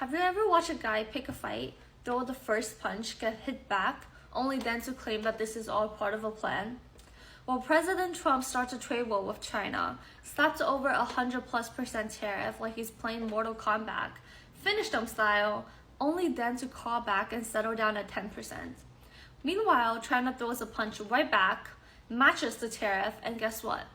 Have you ever watched a guy pick a fight, throw the first punch, get hit back, only then to claim that this is all part of a plan? Well, President Trump starts a trade war with China, slaps over 100+% tariff like he's playing Mortal Kombat, finished them style, only then to crawl back and settle down at 10%. Meanwhile, China throws a punch right back, matches the tariff, and guess what?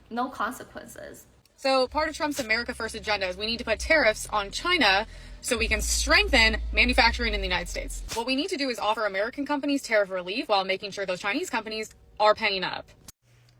No consequences. So part of Trump's America First agenda is we need to put tariffs on China so we can strengthen manufacturing in the United States. What we need to do is offer American companies tariff relief while making sure those Chinese companies are paying up.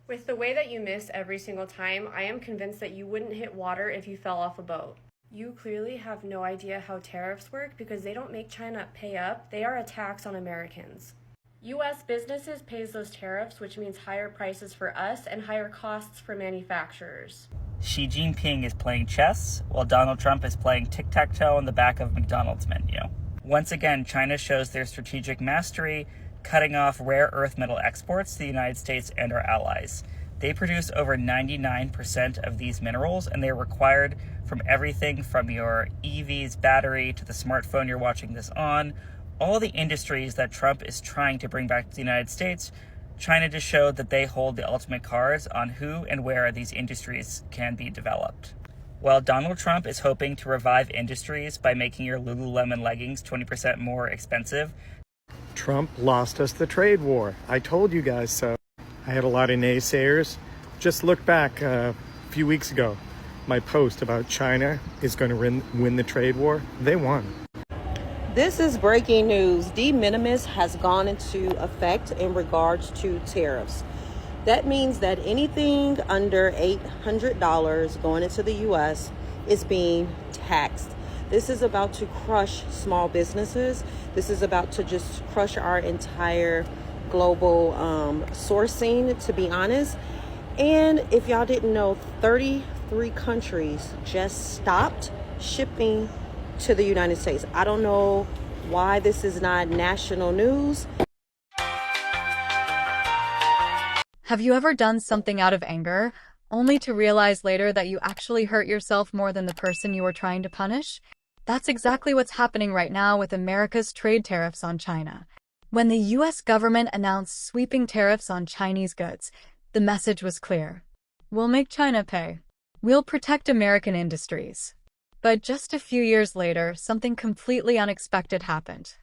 With the way that you miss every single time, I am convinced that you wouldn't hit water if you fell off a boat. You clearly have no idea how tariffs work because they don't make China pay up, they are a tax on Americans. U.S. businesses pays those tariffs, which means higher prices for us and higher costs for manufacturers. Xi Jinping is playing chess, while Donald Trump is playing tic-tac-toe on the back of McDonald's menu. Once again, China shows their strategic mastery, cutting off rare earth metal exports to the United States and our allies. They produce over 99% of these minerals, and they're required from everything from your EV's battery to the smartphone you're watching this on. All the industries that Trump is trying to bring back to the United States, China just showed that they hold the ultimate cards on who and where these industries can be developed. While Donald Trump is hoping to revive industries by making your Lululemon leggings 20% more expensive, Trump lost us the trade war. I told you guys so. I had a lot of naysayers. Just look back a few weeks ago. My post about China is going to win the trade war. They won. This is breaking news. De minimis has gone into effect in regards to tariffs. That means that anything under $800 going into the U.S. is being taxed. This is about to crush small businesses. This is about to just crush our entire global sourcing, to be honest. And if y'all didn't know, 33 countries just stopped shipping to the United States. I don't know why this is not national news. Have you ever done something out of anger, only to realize later that you actually hurt yourself more than the person you were trying to punish? That's exactly what's happening right now with America's trade tariffs on China. When the U.S. government announced sweeping tariffs on Chinese goods, the message was clear. We'll make China pay. We'll protect American industries. But just a few years later, something completely unexpected happened.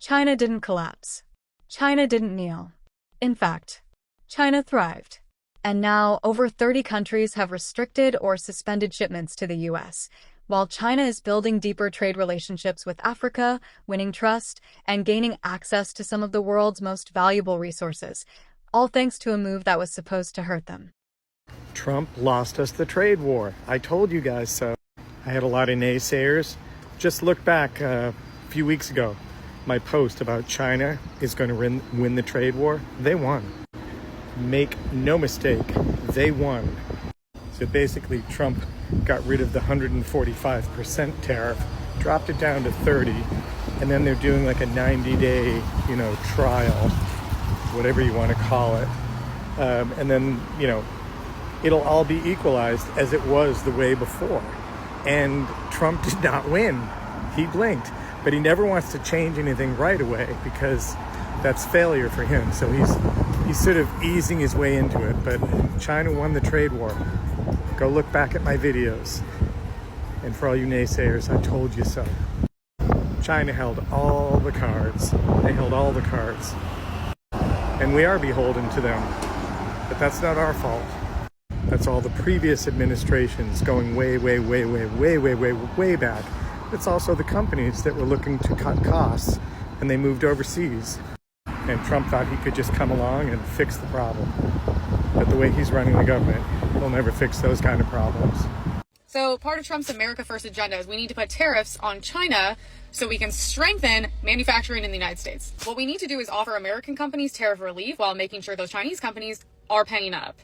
China didn't collapse. China didn't kneel. In fact, China thrived. And now, over 30 countries have restricted or suspended shipments to the U.S., while China is building deeper trade relationships with Africa, winning trust, and gaining access to some of the world's most valuable resources, all thanks to a move that was supposed to hurt them. Trump lost us the trade war. I told you guys so. I had a lot of naysayers. Just look back a few weeks ago. My post about China is going to win the trade war. They won. Make no mistake, they won. So basically, Trump got rid of the 145% tariff, dropped it down to 30, and then they're doing like a 90-day, trial, whatever you want to call it. And then, it'll all be equalized as it was the way before. And Trump did not win. He blinked, but he never wants to change anything right away because that's failure for him. So he's sort of easing his way into it. But China won the trade war. Go look back at my videos. And for all you naysayers, I told you so. China held all the cards. They held all the cards. And we are beholden to them. But that's not our fault. That's all the previous administrations going way back. It's also the companies that were looking to cut costs and they moved overseas. And Trump thought he could just come along and fix the problem. But the way he's running the government, he'll never fix those kind of problems. So part of Trump's America First agenda is we need to put tariffs on China so we can strengthen manufacturing in the United States. What we need to do is offer American companies tariff relief while making sure those Chinese companies are paying up.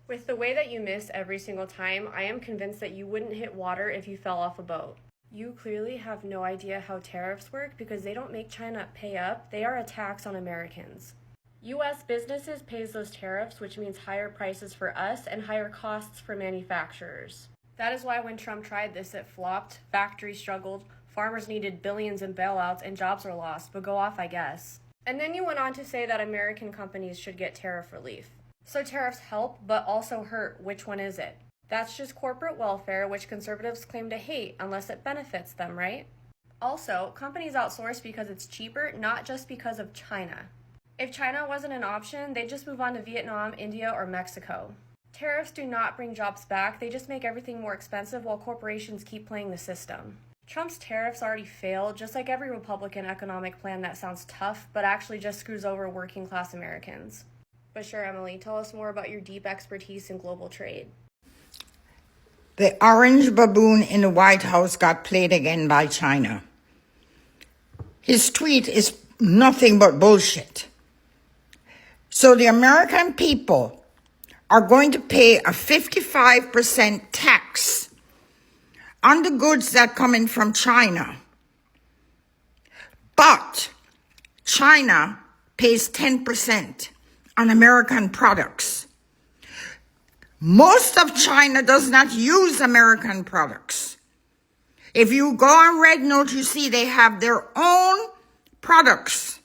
With the way that you miss every single time, I am convinced that you wouldn't hit water if you fell off a boat. You clearly have no idea how tariffs work because they don't make China pay up, they are a tax on Americans. U.S. businesses pays those tariffs, which means higher prices for us and higher costs for manufacturers. That is why when Trump tried this, it flopped, factories struggled, farmers needed billions in bailouts, and jobs were lost, but go off, I guess. And then you went on to say that American companies should get tariff relief. So tariffs help, but also hurt. Which one is it? That's just corporate welfare, which conservatives claim to hate unless it benefits them, right? Also, companies outsource because it's cheaper, not just because of China. If China wasn't an option, they'd just move on to Vietnam, India, or Mexico. Tariffs do not bring jobs back, they just make everything more expensive while corporations keep playing the system. Trump's tariffs already failed, just like every Republican economic plan that sounds tough, but actually just screws over working class Americans. But sure, Emily, tell us more about your deep expertise in global trade. The orange baboon in the White House got played again by China. His tweet is nothing but bullshit. So the American people are going to pay a 55% tax on the goods that come in from China. But China pays 10% on American products. Most of China does not use American products. If you go on Red Note, you see they have their own products.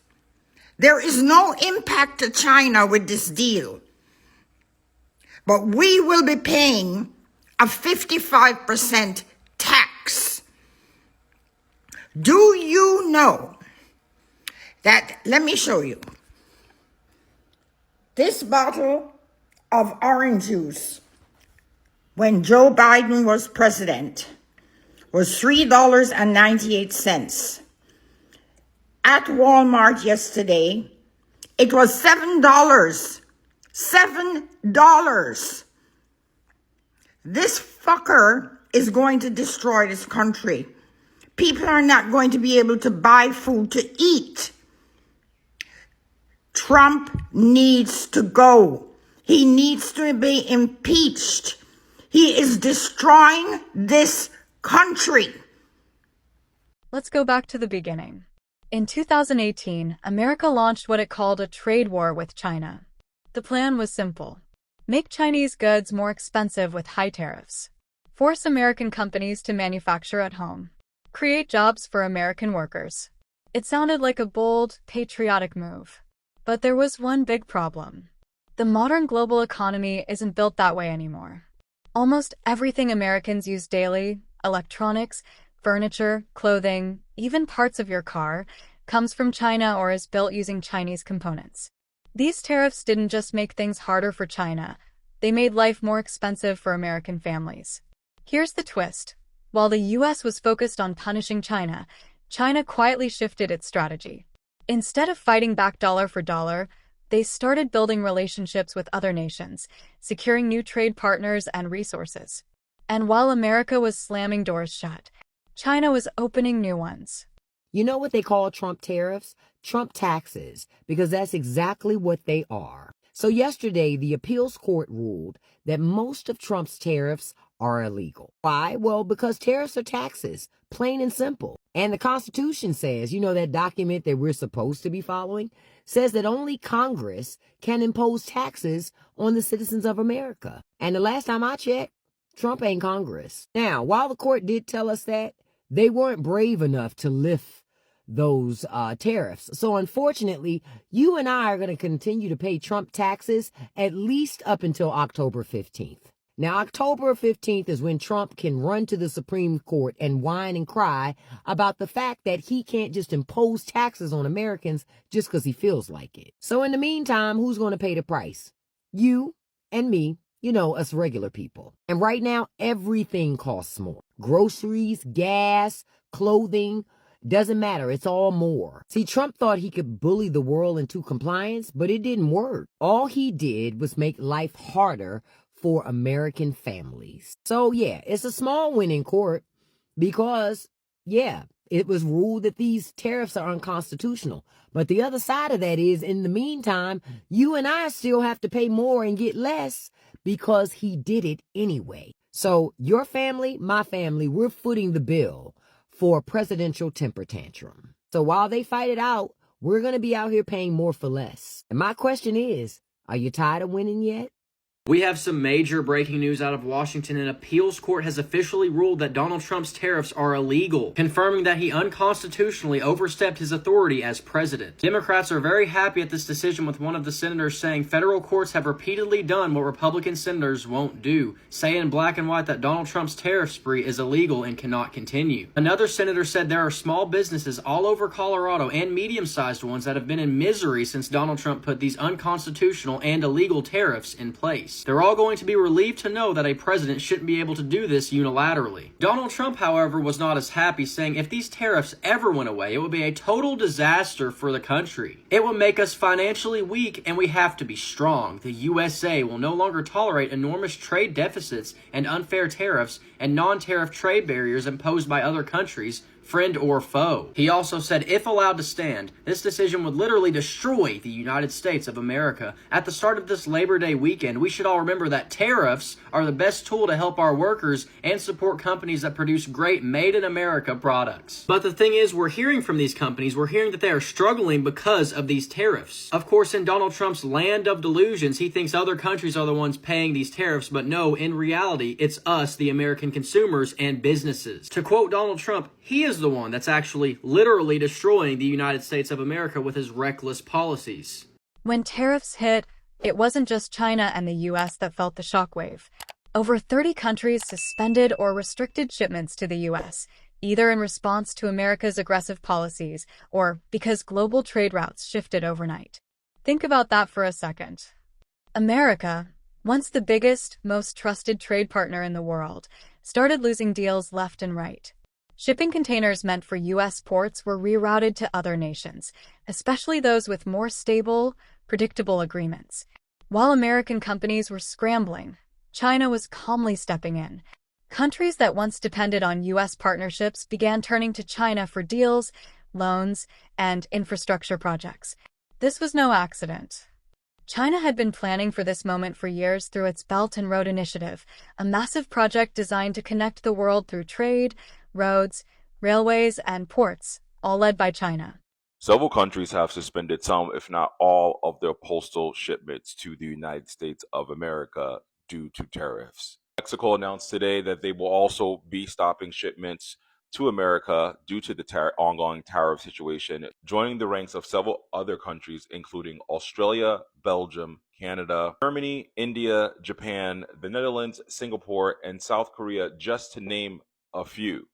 There is no impact to China with this deal. But we will be paying a 55% tax. Do you know that, let me show you. This bottle of orange juice, when Joe Biden was president, was $3.98. At Walmart yesterday, it was $7. $7. This fucker is going to destroy this country. People are not going to be able to buy food to eat. Trump needs to go. He needs to be impeached. He is destroying this country. Let's go back to the beginning. In 2018, America launched what it called a trade war with China. The plan was simple. Make Chinese goods more expensive with high tariffs. Force American companies to manufacture at home. Create jobs for American workers. It sounded like a bold, patriotic move. But there was one big problem. The modern global economy isn't built that way anymore. Almost everything Americans use daily, electronics, furniture, clothing, even parts of your car, comes from China or is built using Chinese components. These tariffs didn't just make things harder for China, they made life more expensive for American families. Here's the twist. While the U.S. was focused on punishing China, China quietly shifted its strategy. Instead of fighting back dollar for dollar, they started building relationships with other nations, securing new trade partners and resources. And while America was slamming doors shut, China was opening new ones. You know what they call Trump tariffs? Trump taxes, because that's exactly what they are. So yesterday, the appeals court ruled that most of Trump's tariffs are illegal. Why? Well, because tariffs are taxes, plain and simple. And the Constitution says, you know, that document that we're supposed to be following, says that only Congress can impose taxes on the citizens of America. And the last time I checked, Trump ain't Congress. Now, while the court did tell us that, they weren't brave enough to lift those tariffs. So unfortunately, you and I are going to continue to pay Trump taxes at least up until October 15th. Now, October 15th is when Trump can run to the Supreme Court and whine and cry about the fact that he can't just impose taxes on Americans just because he feels like it. So in the meantime, who's going to pay the price? You and me, you know, us regular people. And right now, everything costs more. Groceries, gas, clothing, doesn't matter. It's all more. See, Trump thought he could bully the world into compliance, but it didn't work. All he did was make life harder for American families. So yeah, it's a small win in court because, yeah, it was ruled that these tariffs are unconstitutional. But the other side of that is, in the meantime, you and I still have to pay more and get less because he did it anyway. So your family, my family, we're footing the bill for a presidential temper tantrum. So while they fight it out, we're going to be out here paying more for less. And my question is, are you tired of winning yet? We have some major breaking news out of Washington. An appeals court has officially ruled that Donald Trump's tariffs are illegal, confirming that he unconstitutionally overstepped his authority as president. Democrats are very happy at this decision, with one of the senators saying federal courts have repeatedly done what Republican senators won't do, saying in black and white that Donald Trump's tariff spree is illegal and cannot continue. Another senator said there are small businesses all over Colorado and medium-sized ones that have been in misery since Donald Trump put these unconstitutional and illegal tariffs in place. They're all going to be relieved to know that a president shouldn't be able to do this unilaterally. Donald Trump, however, was not as happy, saying if these tariffs ever went away, it would be a total disaster for the country. It would make us financially weak, and we have to be strong. The USA will no longer tolerate enormous trade deficits and unfair tariffs and non-tariff trade barriers imposed by other countries, friend or foe. He also said if allowed to stand, this decision would literally destroy the United States of America. At the start of this Labor Day weekend, we should all remember that tariffs are the best tool to help our workers and support companies that produce great made-in-America products. But the thing is, we're hearing from these companies, we're hearing that they are struggling because of these tariffs. Of course, in Donald Trump's land of delusions, he thinks other countries are the ones paying these tariffs, but no, in reality, it's us, the American consumers and businesses. To quote Donald Trump, he is the one that's actually literally destroying the United States of America with his reckless policies. When tariffs hit, it wasn't just China and the U.S. that felt the shockwave. Over 30 countries suspended or restricted shipments to the U.S., either in response to America's aggressive policies or because global trade routes shifted overnight. Think about that for a second. America, once the biggest, most trusted trade partner in the world, started losing deals left and right. Shipping containers meant for U.S. ports were rerouted to other nations, especially those with more stable, predictable agreements. While American companies were scrambling, China was calmly stepping in. Countries that once depended on U.S. partnerships began turning to China for deals, loans, and infrastructure projects. This was no accident. China had been planning for this moment for years through its Belt and Road Initiative, a massive project designed to connect the world through trade, roads, railways, and ports, all led by China. Several countries have suspended some, if not all, of their postal shipments to the United States of America due to tariffs. Mexico announced today that they will also be stopping shipments to America due to the ongoing tariff situation, joining the ranks of several other countries, including Australia, Belgium, Canada, Germany, India, Japan, the Netherlands, Singapore, and South Korea, just to name a few.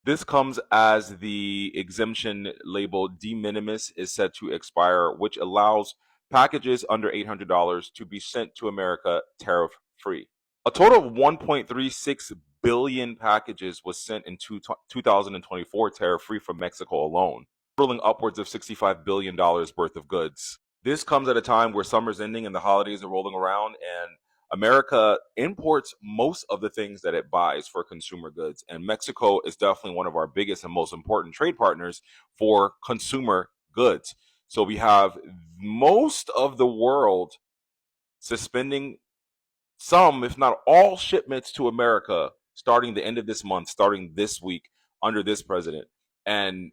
This comes as the exemption labeled de minimis is set to expire, which allows packages under $800 to be sent to America tariff-free. A total of 1.36 billion packages was sent in 2024 tariff-free from Mexico alone, totaling upwards of $65 billion worth of goods. This comes at a time where summer's ending and the holidays are rolling around, and America imports most of the things that it buys for consumer goods, and Mexico is definitely one of our biggest and most important trade partners for consumer goods. So we have most of the world suspending some, if not all, shipments to America starting the end of this month, starting this week under this president. And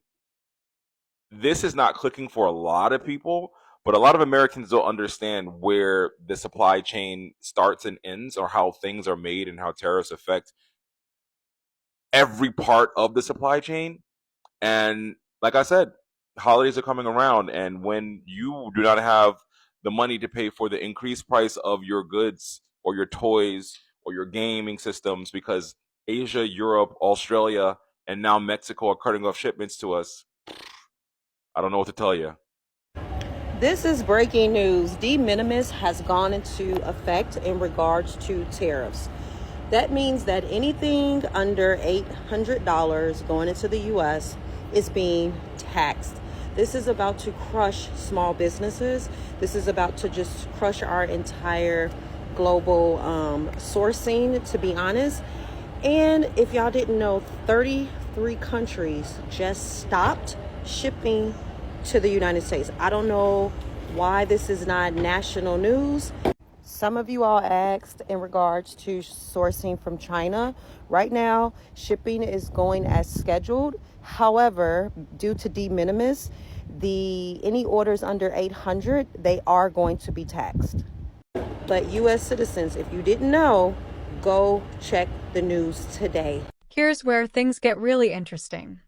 this is not clicking for a lot of people, but a lot of Americans don't understand where the supply chain starts and ends, or how things are made and how tariffs affect every part of the supply chain. And like I said, holidays are coming around, and when you do not have the money to pay for the increased price of your goods or your toys or your gaming systems, because Asia, Europe, Australia, and now Mexico are cutting off shipments to us, I don't know what to tell you. This is breaking news. De minimis has gone into effect in regards to tariffs. That means that anything under $800 going into the U.S. is being taxed. This is about to crush small businesses. This is about to just crush our entire global sourcing, to be honest. And if y'all didn't know, 33 countries just stopped shipping to the United States. I don't know why this is not national news. Some of you all asked in regards to sourcing from China. Right now, shipping is going as scheduled. However, due to de minimis, any orders under $800, they are going to be taxed. But U.S. citizens, if you didn't know, go check the news today. Here's where things get really interesting.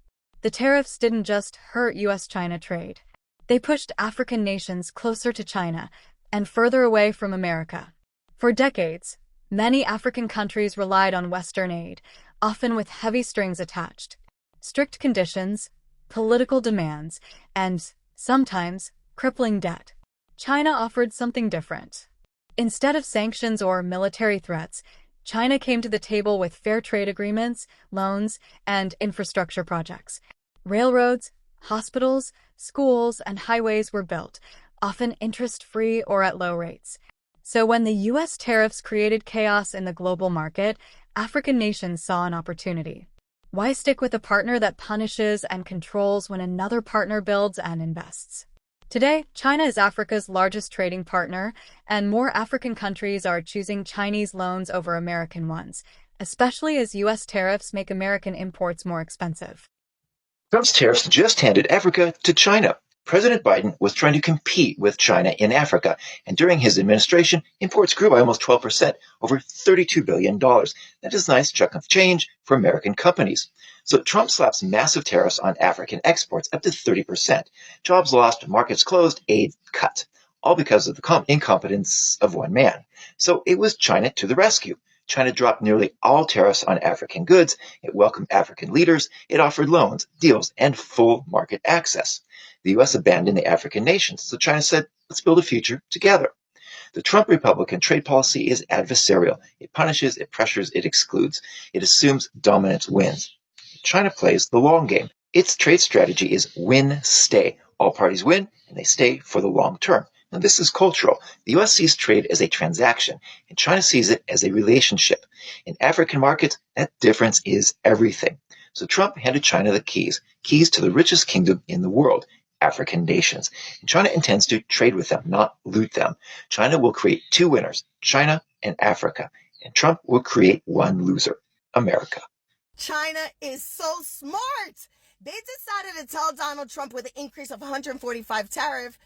The tariffs didn't just hurt U.S. China trade. They pushed African nations closer to China and further away from America. For decades, many African countries relied on Western aid, often with heavy strings attached. Strict conditions, political demands, and, sometimes, crippling debt. China offered something different. Instead of sanctions or military threats, China came to the table with fair trade agreements, loans, and infrastructure projects. Railroads, hospitals, schools, and highways were built, often interest-free or at low rates. So when the U.S. tariffs created chaos in the global market, African nations saw an opportunity. Why stick with a partner that punishes and controls when another partner builds and invests? Today, China is Africa's largest trading partner, and more African countries are choosing Chinese loans over American ones, especially as U.S. tariffs make American imports more expensive. Trump's tariffs just handed Africa to China. President Biden was trying to compete with China in Africa, and during his administration, imports grew by almost 12%, over $32 billion. That is a nice chunk of change for American companies. So Trump slaps massive tariffs on African exports, up to 30%. Jobs lost, markets closed, aid cut, all because of the incompetence of one man. So it was China to the rescue. China dropped nearly all tariffs on African goods. It welcomed African leaders. It offered loans, deals, and full market access. The U.S. abandoned the African nations, so China said, let's build a future together. The Trump Republican trade policy is adversarial. It punishes, it pressures, it excludes. It assumes dominance wins. China plays the long game. Its trade strategy is win-stay. All parties win, and they stay for the long term. Now, this is cultural. The U.S. sees trade as a transaction, and China sees it as a relationship. In African markets, that difference is everything. So Trump handed China the keys to the richest kingdom in the world, African nations. And China intends to trade with them, not loot them. China will create two winners, China and Africa. And Trump will create one loser, America. China is so smart. They decided to tell Donald Trump with an increase of 145 tariff,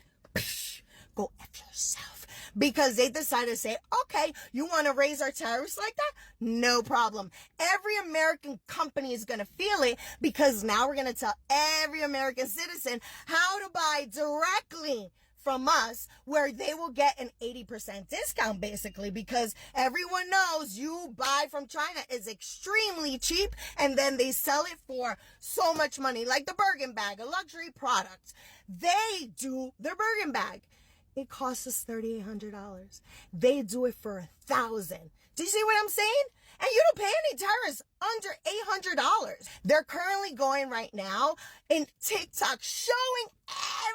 go F yourself. Because they decided to say, okay, you want to raise our tariffs like that? No problem. Every American company is going to feel it because now we're going to tell every American citizen how to buy directly from us, where they will get an 80% discount basically, because everyone knows you buy from China is extremely cheap and then they sell it for so much money, like the Birkin bag, a luxury product. They do their Birkin bag. It costs us $3,800. They do it for $1,000. Do you see what I'm saying? And you don't pay any tariffs under $800. They're currently going right now in TikTok showing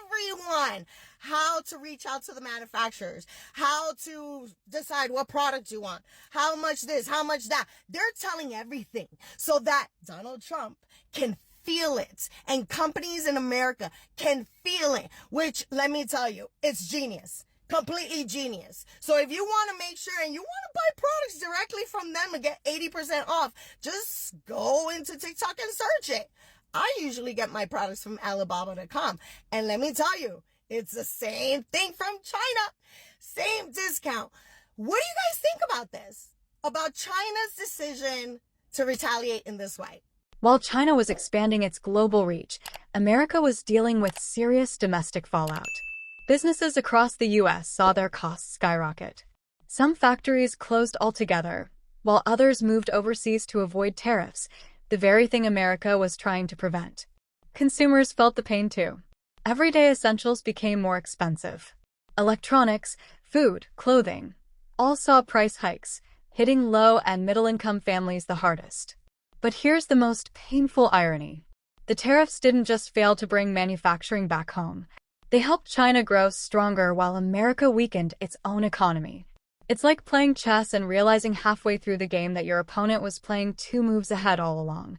everyone how to reach out to the manufacturers, how to decide what product you want, how much this, how much that. They're telling everything so that Donald Trump can feel it and companies in America can feel it, which, let me tell you, it's genius. Completely genius. So if you want to make sure and you want to buy products directly from them and get 80% off, just go into TikTok and search it. I usually get my products from Alibaba.com. And let me tell you, it's the same thing from China. Same discount. What do you guys think about this? About China's decision to retaliate in this way? While China was expanding its global reach, America was dealing with serious domestic fallout. Businesses across the U.S. saw their costs skyrocket. Some factories closed altogether, while others moved overseas to avoid tariffs, the very thing America was trying to prevent. Consumers felt the pain too. Everyday essentials became more expensive. Electronics, food, clothing, all saw price hikes, hitting low and middle-income families the hardest. But here's the most painful irony. The tariffs didn't just fail to bring manufacturing back home. They helped China grow stronger while America weakened its own economy. It's like playing chess and realizing halfway through the game that your opponent was playing 2 moves ahead all along.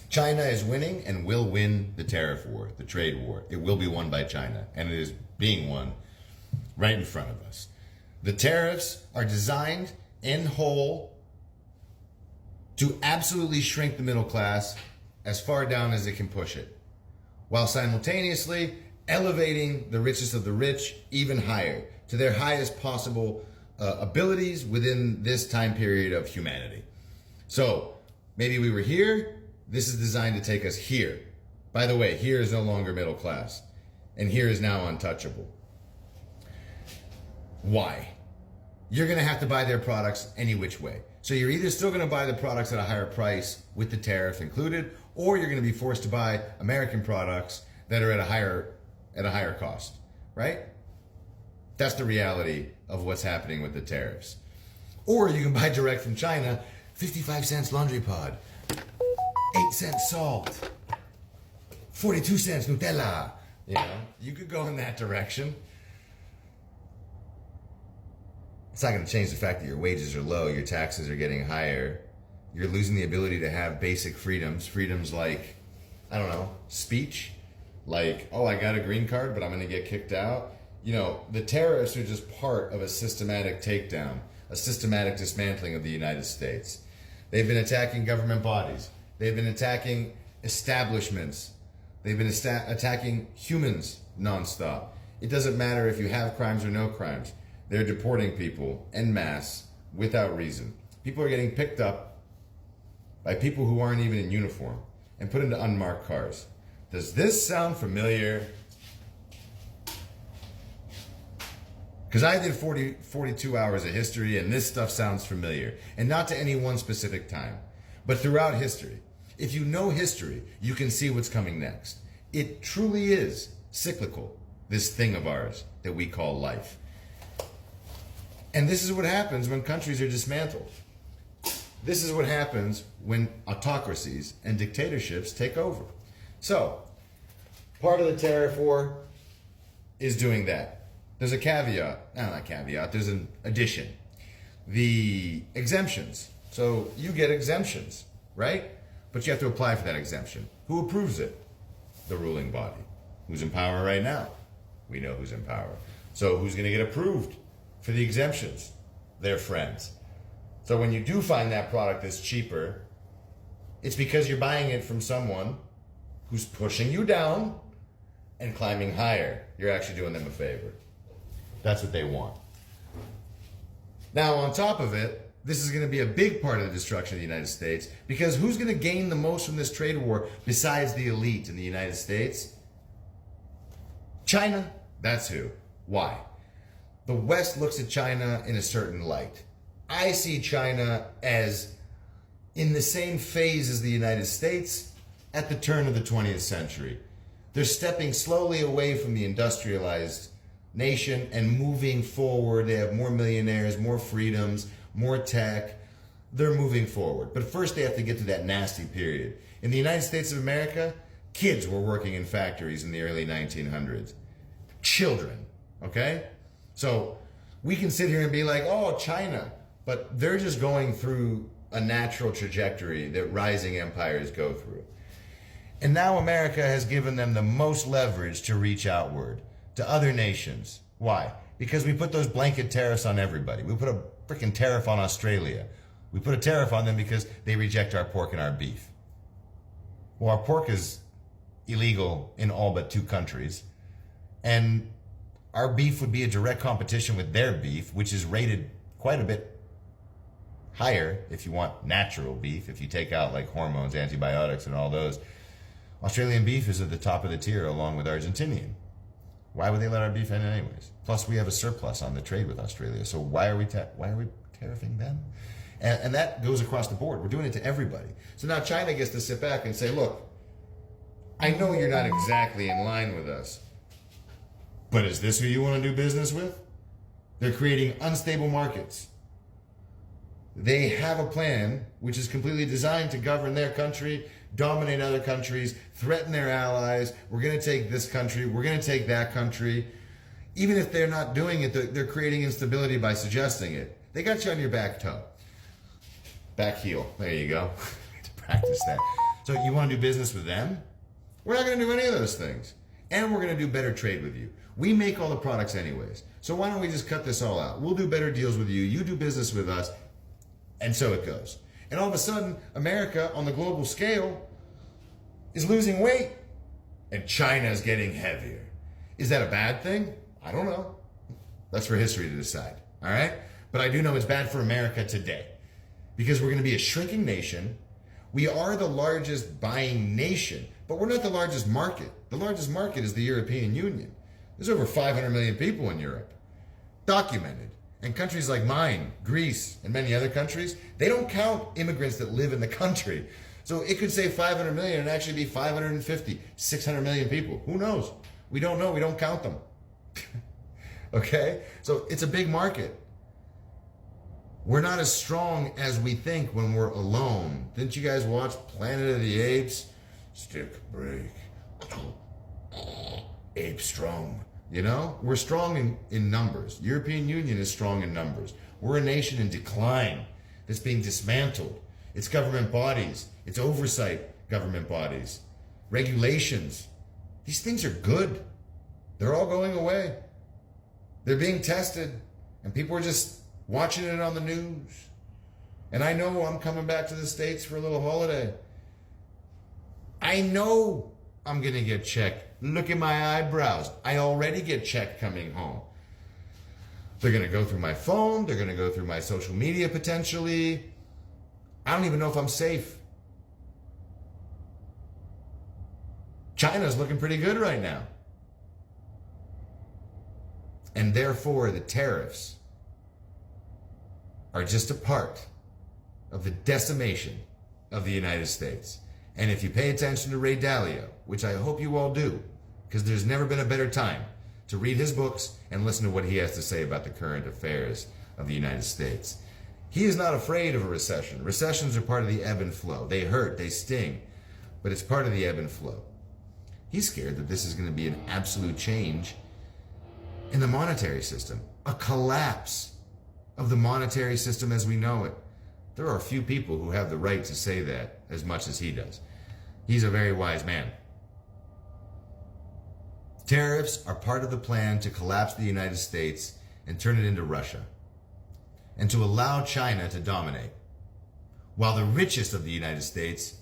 China is winning and will win the tariff war, the trade war. It will be won by China, and it is being won right in front of us. The tariffs are designed in whole to absolutely shrink the middle class as far down as it can push it, while simultaneously elevating the richest of the rich even higher to their highest possible abilities within this time period of humanity. So maybe we were here. This is designed to take us here. By the way, here is no longer middle class, and here is now untouchable. Why? You're going to have to buy their products any which way. So you're either still going to buy the products at a higher price with the tariff included, or you're going to be forced to buy American products that are at a higher cost, right? That's the reality of what's happening with the tariffs. Or you can buy direct from China, 55 cents laundry pod, 8 cents salt, 42 cents Nutella. You know, you could go in that direction. It's not going to change the fact that your wages are low, your taxes are getting higher. You're losing the ability to have basic freedoms like, I don't know, speech. Like, oh, I got a green card, but I'm going to get kicked out. You know, the tariffs are just part of a systematic takedown, a systematic dismantling of the United States. They've been attacking government bodies. They've been attacking establishments. They've been attacking humans nonstop. It doesn't matter if you have crimes or no crimes. They're deporting people en masse without reason. People are getting picked up by people who aren't even in uniform and put into unmarked cars. Does this sound familiar? Because I did 42 hours of history, and this stuff sounds familiar. And not to any one specific time, but throughout history. If you know history, you can see what's coming next. It truly is cyclical, this thing of ours that we call life. And this is what happens when countries are dismantled. This is what happens when autocracies and dictatorships take over. So, part of the tariff war is doing that. There's a caveat, not caveat, there's an addition. The exemptions. So you get exemptions, right? But you have to apply for that exemption. Who approves it? The ruling body. Who's in power right now? We know who's in power. So who's going to get approved for the exemptions? Their friends. So when you do find that product that's cheaper, it's because you're buying it from someone who's pushing you down and climbing higher. You're actually doing them a favor. That's what they want. Now, on top of it, this is going to be a big part of the destruction of the United States, because who's going to gain the most from this trade war besides the elite in the United States? China. That's who. Why? The West looks at China in a certain light. I see China as in the same phase as the United States at the turn of the 20th century. They're stepping slowly away from the industrialized nation and moving forward. They have more millionaires, more freedoms, more tech. They're moving forward. But first they have to get to that nasty period. In the United States of America, kids were working in factories in the early 1900s. Children, okay? So we can sit here and be like, oh, China. But they're just going through a natural trajectory that rising empires go through. And now America has given them the most leverage to reach outward to other nations. Why? Because we put those blanket tariffs on everybody. We put a freaking tariff on Australia. We put a tariff on them because they reject our pork and our beef. Well, our pork is illegal in all but 2 countries. And our beef would be a direct competition with their beef, which is rated quite a bit higher if you want natural beef, if you take out like hormones, antibiotics, and all those. Australian beef is at the top of the tier along with Argentinian. Why would they let our beef in anyways? Plus, we have a surplus on the trade with Australia. So why are we tariffing them? And that goes across the board. We're doing it to everybody. So now China gets to sit back and say, look, I know you're not exactly in line with us, but is this who you want to do business with? They're creating unstable markets. They have a plan which is completely designed to govern their country, dominate other countries, threaten their allies. We're going to take this country. We're going to take that country. Even if they're not doing it, they're creating instability by suggesting it. They got you on your back toe. Back heel. There you go. To practice that. So you want to do business with them? We're not going to do any of those things. And we're going to do better trade with you. We make all the products anyways. So why don't we just cut this all out? We'll do better deals with you. You do business with us. And so it goes. And all of a sudden, America on the global scale is losing weight. And China is getting heavier. Is that a bad thing? I don't know. That's for history to decide. All right? But But I do know it's bad for America today because we're going to be a shrinking nation. We are the largest buying nation, but we're not the largest market. The largest market is the European Union. There's over 500 million people in Europe, documented. And countries like mine, Greece, and many other countries, they don't count immigrants that live in the country. So it could say 500 million and actually be 550, 600 million people. Who knows? We don't know. We don't count them. Okay? So it's a big market. We're not as strong as we think when we're alone. Didn't you guys watch Planet of the Apes? Stick break. Ape strong. You know? We're strong in numbers. European Union is strong in numbers. We're a nation in decline that's being dismantled. It's government bodies. It's oversight government bodies. Regulations. These things are good. They're all going away. They're being tested. And people are just watching it on the news. And I know I'm coming back to the States for a little holiday. I know I'm going to get checked. Look at my eyebrows. I already get checked coming home. They're going to go through my phone. They're going to go through my social media potentially. I don't even know if I'm safe. China's looking pretty good right now. And therefore, the tariffs are just a part of the decimation of the United States. And if you pay attention to Ray Dalio, which I hope you all do, because there's never been a better time to read his books and listen to what he has to say about the current affairs of the United States. He is not afraid of a recession. Recessions are part of the ebb and flow. They hurt, they sting, but it's part of the ebb and flow. He's scared that this is going to be an absolute change in the monetary system, a collapse of the monetary system as we know it. There are a few people who have the right to say that as much as he does. He's a very wise man. Tariffs are part of the plan to collapse the United States and turn it into Russia, and to allow China to dominate, while the richest of the United States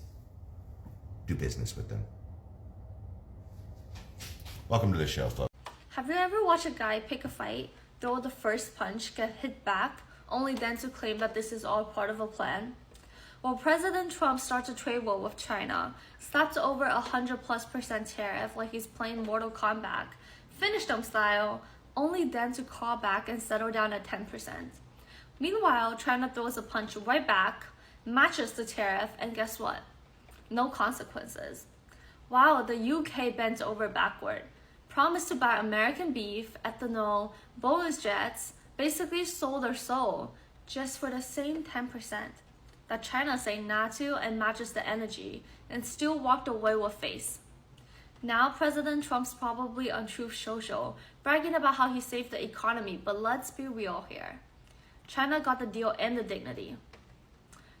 do business with them. Welcome to the show, folks. Have you ever watched a guy pick a fight, throw the first punch, get hit back, only then to claim that this is all part of a plan? Well, President Trump starts a trade war with China, slaps over 100+% tariff like he's playing Mortal Kombat, finish them style, only then to crawl back and settle down at 10%. Meanwhile, China throws a punch right back, matches the tariff, and guess what? No consequences. While the UK bends over backward, promised to buy American beef, ethanol, bonus jets, basically sold their soul just for the same 10% that China saying not to and matches the energy and still walked away with face. Now President Trump's probably on Truth Social bragging about how he saved the economy, but let's be real here. China got the deal and the dignity.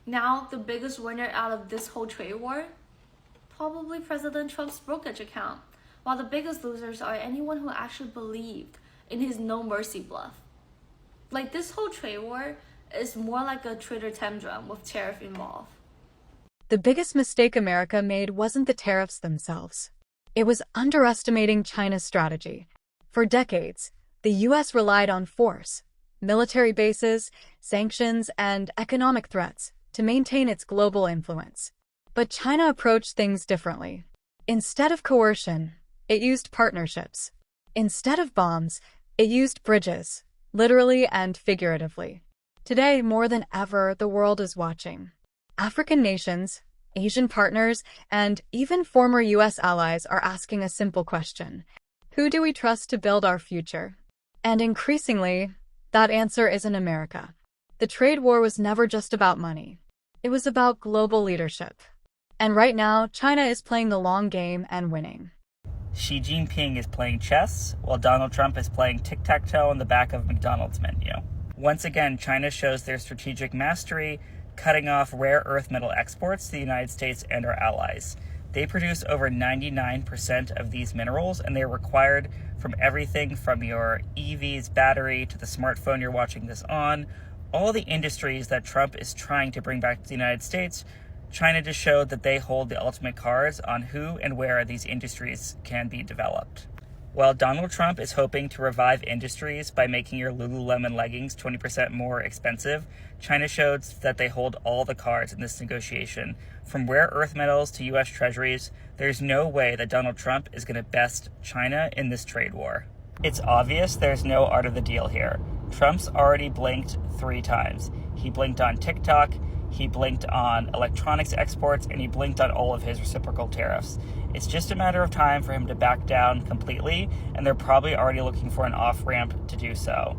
Now the biggest winner out of this whole trade war? Probably President Trump's brokerage account, while the biggest losers are anyone who actually believed in his no mercy bluff. Like, this whole trade war is more like a trader tantrum with tariff involved. The biggest mistake America made wasn't the tariffs themselves. It was underestimating China's strategy. For decades, the U.S. relied on force, military bases, sanctions, and economic threats to maintain its global influence. But China approached things differently. Instead of coercion, it used partnerships. Instead of bombs, it used bridges, literally and figuratively. Today, more than ever, the world is watching. African nations, Asian partners, and even former U.S. allies are asking a simple question: who do we trust to build our future? And increasingly, that answer is in America. The trade war was never just about money. It was about global leadership. And right now, China is playing the long game and winning. Xi Jinping is playing chess, while Donald Trump is playing tic-tac-toe on the back of McDonald's menu. Once again, China shows their strategic mastery, cutting off rare earth metal exports to the United States and our allies. They produce over 99% of these minerals, and they're required from everything from your EV's battery to the smartphone you're watching this on. All the industries that Trump is trying to bring back to the United States, China just showed that they hold the ultimate cards on who and where these industries can be developed. While Donald Trump is hoping to revive industries by making your Lululemon leggings 20% more expensive, China showed that they hold all the cards in this negotiation. From rare earth metals to U.S. treasuries, there's no way that Donald Trump is going to best China in this trade war. It's obvious there's no art of the deal here. Trump's already blinked 3 times. He blinked on TikTok, he blinked on electronics exports, and he blinked on all of his reciprocal tariffs. It's just a matter of time for him to back down completely, and they're probably already looking for an off-ramp to do so.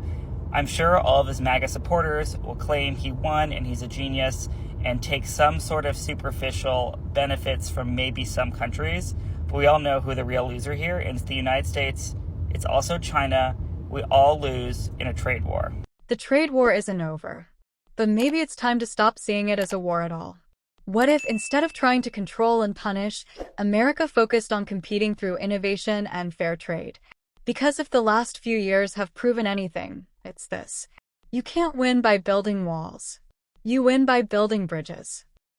I'm sure all of his MAGA supporters will claim he won and he's a genius and take some sort of superficial benefits from maybe some countries, but we all know who the real loser here is. The United States. It's also China. We all lose in a trade war. The trade war isn't over, but maybe it's time to stop seeing it as a war at all. What if, instead of trying to control and punish, America focused on competing through innovation and fair trade? Because if the last few years have proven anything, it's this. You can't win by building walls. You win by building bridges.